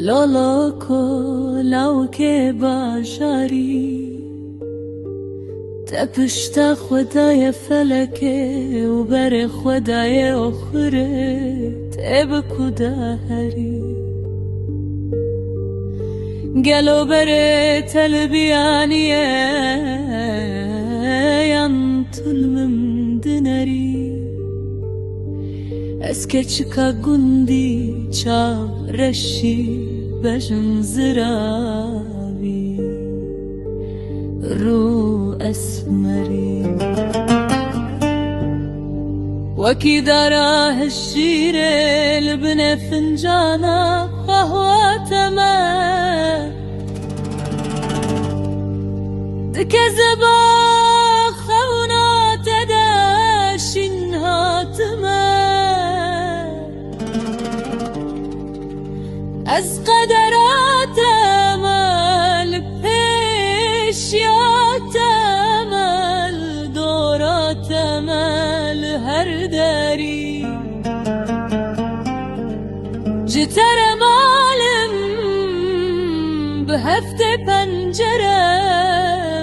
لالا کلاو که باشاری تپشت خدای فلکه و بر خدای آخره تب کده هری گلو بر تلبیانیه ین تلمم دنری از که چکا گندی چا رشی بجن زراوی رو اسمري وكي داره الشير لبنى فنجانا قهوة تمام تكذبا خونا تداشنها تمام از قدرات امل پیش یات امل دورات امل هر داری جتر مالم به هفت پنجره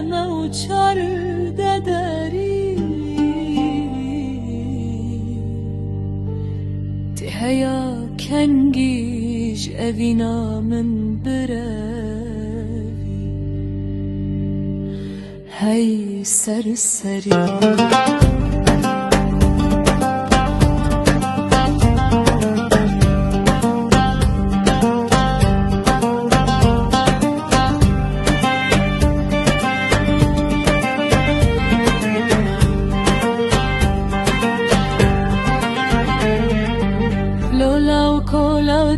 موچار داری تهیا کنگیش اوینا من بروی هی سرسری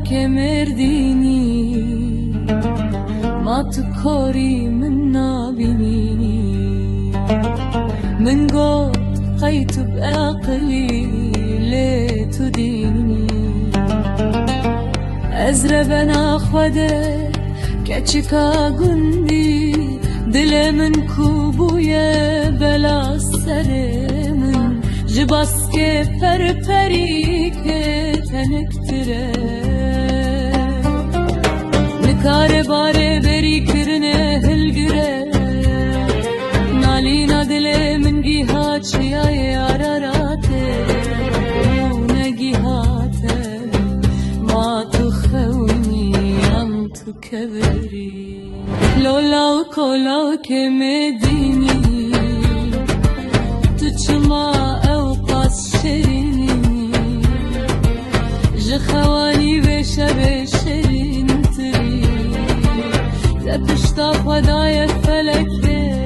که مردینی ما تکاری من نابینی من گفت قیت بعقلی لی تو دینی از ربنا خوده که چکا گندی دل من کوبویه بلا سر من جباس که پری که تنکتره نکار باره بری کرنه هلگره نالینا دل من گیها چیای آراراته نگیهاته ما تو خونی ام تو کبری لولا و کولا که مدینی تو چما اوقاس شرینی جخوانی به شب شرین تری تپشتا خدای فلکه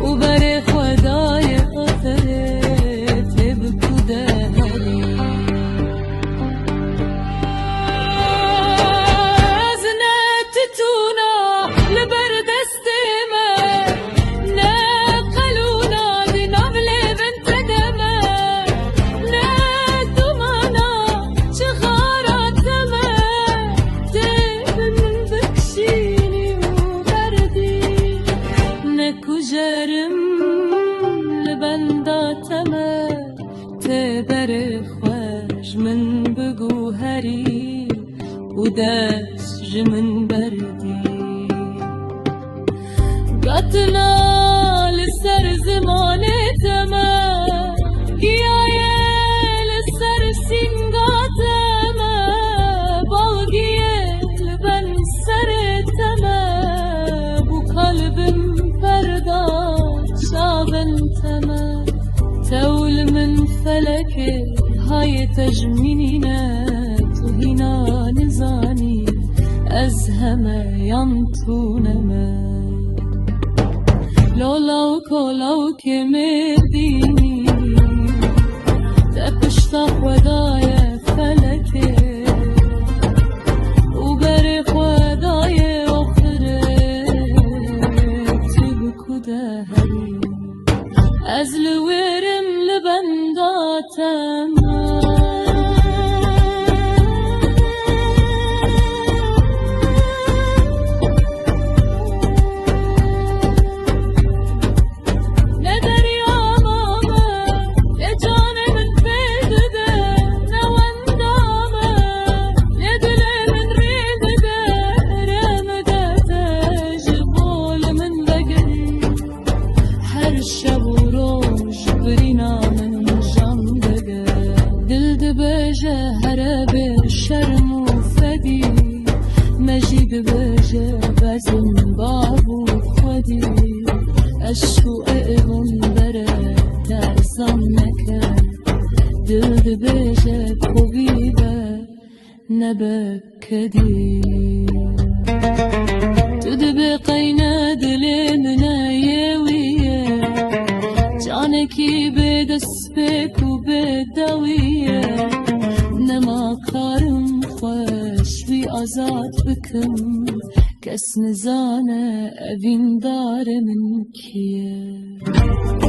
و بر خدای آخره تب کده هری از نتتونا لبر دست من نقلونا دی نبل بنت دمه ندومانا چخارات من تب من بکشینی و بردی نکجرم لبنداتمه تبر خوش من بگو هری و دست جمن بردی قطنا لسر زمانه تمام گیایه لسر سینگات تمام باقیه لبن سر تمام بو قلبم فردا شابن تمام تول من فلکه های تجمینینه تو هینا نزانی از همه ینتونمه لولا و کولا که مردینی تپشتا خدای فلکه از لورم لبنداتم شرم و فدی مجید بجه بزن بابو خودی اشکو اغم بره ترزم نکر دل بجه خوبی به نبکدی تو دبقینا دل من یویه جانکی به دست بکو بدویه نما کارم خوش بی آزاد بکم کس نزانه اوین دار من کیه